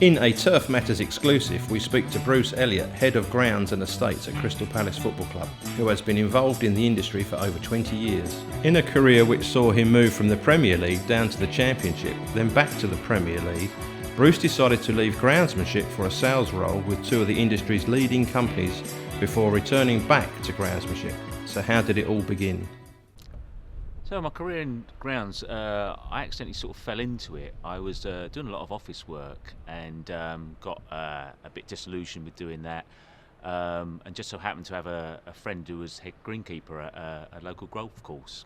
In a Turf Matters exclusive, we speak to Bruce Elliot, Head of Grounds and Estates at Crystal Palace Football Club, who has been involved in the industry for over 20 years. In a career which saw him move from the Premier League down to the Championship, then back to the Premier League, Bruce decided to leave groundsmanship for a sales role with two of the industry's leading companies before returning back to groundsmanship. So how did it all begin? So my career in grounds, I accidentally sort of fell into it. I was doing a lot of office work and got a bit disillusioned with doing that, and just so happened to have a friend who was head greenkeeper at a local golf course.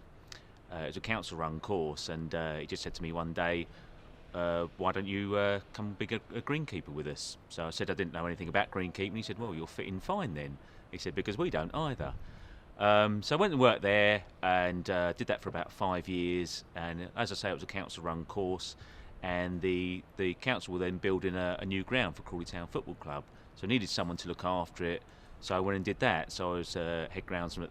It was a council-run course, and he just said to me one day, why don't you come be a greenkeeper with us? So I said I didn't know anything about greenkeeping. He said, well, you'll fit in fine then. He said, because we don't either. So I went and worked there and did that for about 5 years. And as I say, it was a council-run course, and the council were then building a new ground for Crawley Town Football Club. So I needed someone to look after it. So I went and did that. So I was head groundsman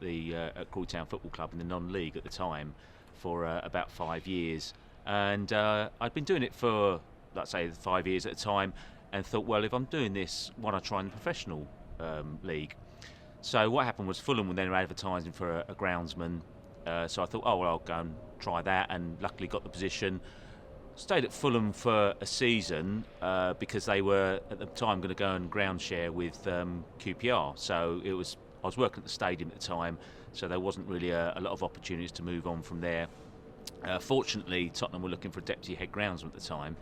at Crawley Town Football Club in the non-league at the time for about 5 years. And I'd been doing it for, let's say, 5 years at a time, and thought, well, if I'm doing this, why not try in the professional league? So what happened was Fulham were then advertising for a groundsman. So I thought, oh, well, I'll go and try that, and luckily got the position. Stayed at Fulham for a season because they were, at the time, going to go and ground share with QPR. So I was working at the stadium at the time, so there wasn't really a lot of opportunities to move on from there. Fortunately, Tottenham were looking for a deputy head groundsman at the time.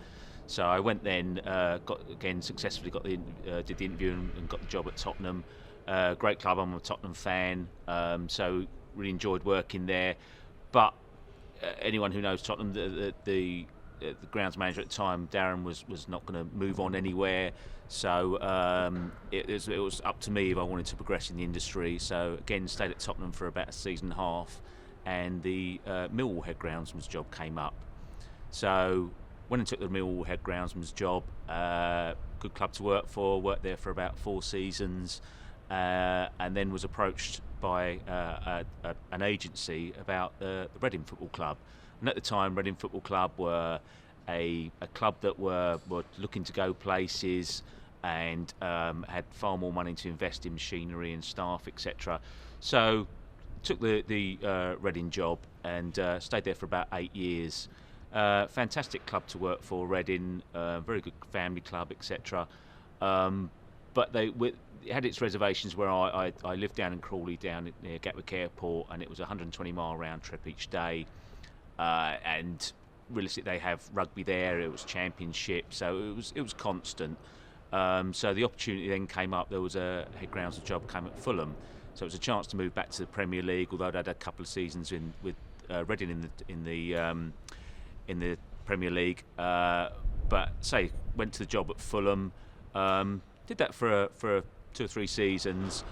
So I went then, successfully did the interview and got the job at Tottenham. Great club, I'm a Tottenham fan, so really enjoyed working there. But anyone who knows Tottenham, the grounds manager at the time, Darren, was not going to move on anywhere. So it was up to me if I wanted to progress in the industry. So again, stayed at Tottenham for about a season and a half, and the Millwall head groundsman's job came up. So went and took the Millwall head groundsman's job. Good club to work for. Worked there for about 4 seasons. And then was approached by an agency about the Reading Football Club. And at the time, Reading Football Club were a club that were looking to go places and had far more money to invest in machinery and staff, etc. So took the Reading job and stayed there for about 8 years. Fantastic club to work for, Reading, very good family club, etc. But it had its reservations where I lived down in Crawley, down near Gatwick Airport, and it was a 120-mile round trip each day. And realistically, they have rugby there. It was championship, so it was constant. So the opportunity then came up. There was a head groundsman job came at Fulham, so it was a chance to move back to the Premier League. Although I'd had a couple of seasons with Reading in the Premier League, but went to the job at Fulham. Did that for 2 or 3 seasons,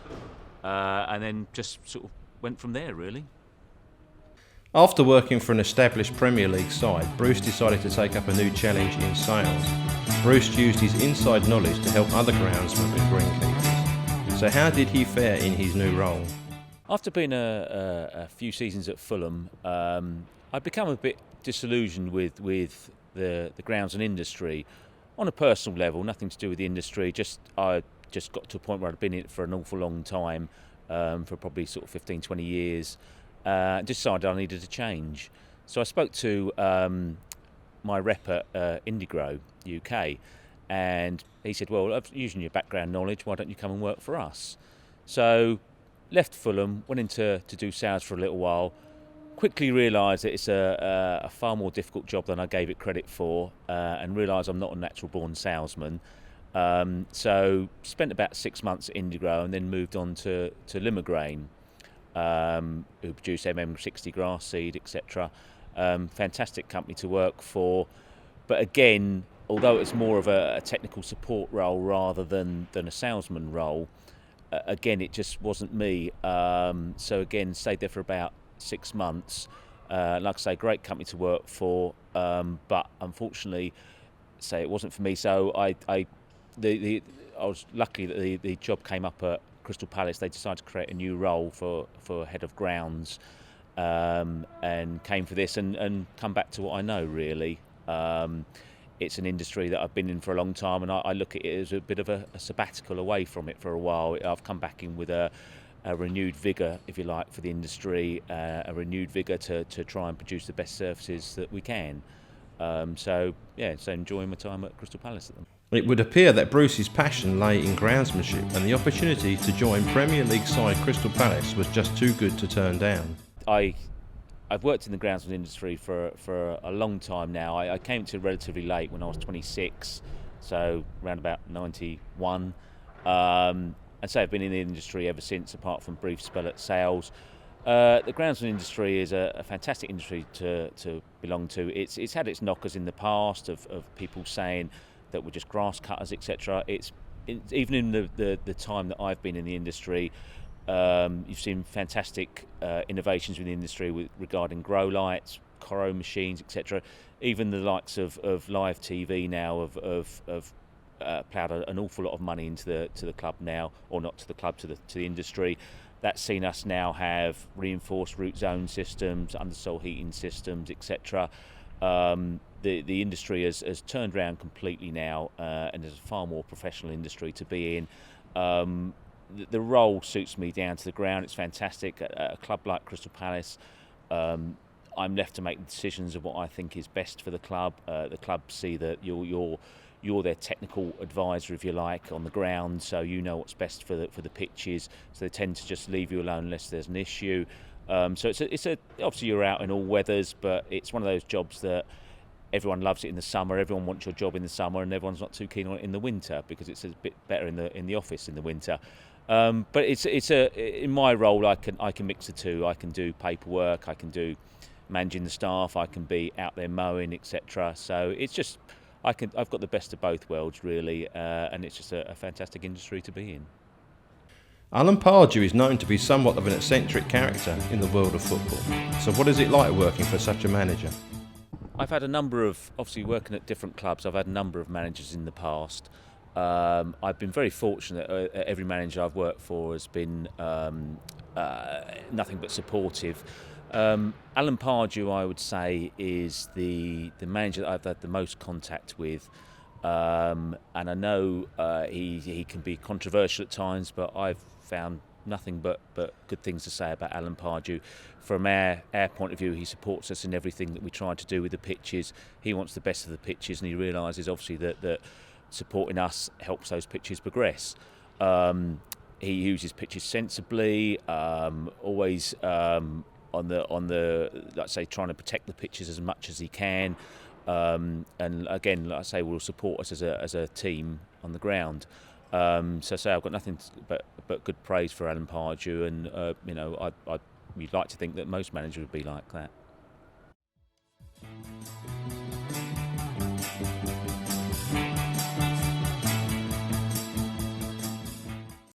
and then just sort of went from there, really. After working for an established Premier League side, Bruce decided to take up a new challenge in sales. Bruce used his inside knowledge to help other groundsmen and greenkeepers. So how did he fare in his new role? After being a few seasons at Fulham, I'd become a bit disillusioned with the grounds and industry. On a personal level, nothing to do with the industry, I just got to a point where I'd been in it for an awful long time, for probably sort of 15, 20 years, and decided I needed a change. So I spoke to my rep at Indigro UK, and he said, well, using your background knowledge, why don't you come and work for us? So left Fulham, went into to do sales for a little while, quickly realised that it's a far more difficult job than I gave it credit for, and realised I'm not a natural born salesman. So spent about 6 months at Indigro and then moved on to Limagrain, who produce MM60 grass seed, etc. Fantastic company to work for, but again, although it's more of a technical support role rather than a salesman role, again it just wasn't me. So again, stayed there for about 6 months. Like I say, great company to work for, but unfortunately, it wasn't for me. So I was lucky that the job came up at Crystal Palace. They decided to create a new role for head of grounds, and came for this and come back to what I know really. it's an industry that I've been in for a long time, and I look at it as a bit of a sabbatical away from it for a while. I've come back in with a renewed vigour, if you like, for the industry, a renewed vigour to try and produce the best services that we can. So enjoying my time at Crystal Palace at them. It would appear that Bruce's passion lay in groundsmanship, and the opportunity to join Premier League side Crystal Palace was just too good to turn down. I've worked in the groundsman industry for a long time now. I came to it relatively late when I was 26, so around about 91. And so I've been in the industry ever since, apart from brief spell at sales. The groundsman industry is a fantastic industry to belong to. It's had its knockers in the past of people saying that we're just grass cutters, etc. Even in the time that I've been in the industry, you've seen fantastic innovations within the industry regarding grow lights, corro machines, etc. Even the likes of live TV now have ploughed an awful lot of money into the club now, or not to the club, to the industry. That's seen us now have reinforced root zone systems, undersoil heating systems, etc. The industry has turned around completely now, and is a far more professional industry to be in. The role suits me down to the ground. It's fantastic. At a club like Crystal Palace, I'm left to make the decisions of what I think is best for the club. The club see that you're their technical advisor, if you like, on the ground, so you know what's best for the pitches. So they tend to just leave you alone unless there's an issue. So it's obviously you're out in all weathers, but it's one of those jobs that everyone loves it in the summer. Everyone wants your job in the summer, and everyone's not too keen on it in the winter because it's a bit better in the office in the winter. But in my role, I can mix the two. I can do paperwork, I can do managing the staff, I can be out there mowing, etc. So it's just I've got the best of both worlds really, and it's just a fantastic industry to be in. Alan Pardew is known to be somewhat of an eccentric character in the world of football. So what is it like working for such a manager? I've had a number of, obviously working at different clubs, I've had a number of managers in the past. I've been very fortunate. Every manager I've worked for has been nothing but supportive. Alan Pardew, I would say, is the manager that I've had the most contact with. And I know he can be controversial at times, but I've found nothing but good things to say about Alan Pardew. From our point of view, he supports us in everything that we try to do with the pitches. He wants the best of the pitches, and he realises obviously that supporting us helps those pitches progress. He uses pitches sensibly, always on the let's say trying to protect the pitches as much as he can. And again, like I say, will support us as a team on the ground. So I've got nothing but good praise for Alan Pardew, and we'd like to think that most managers would be like that.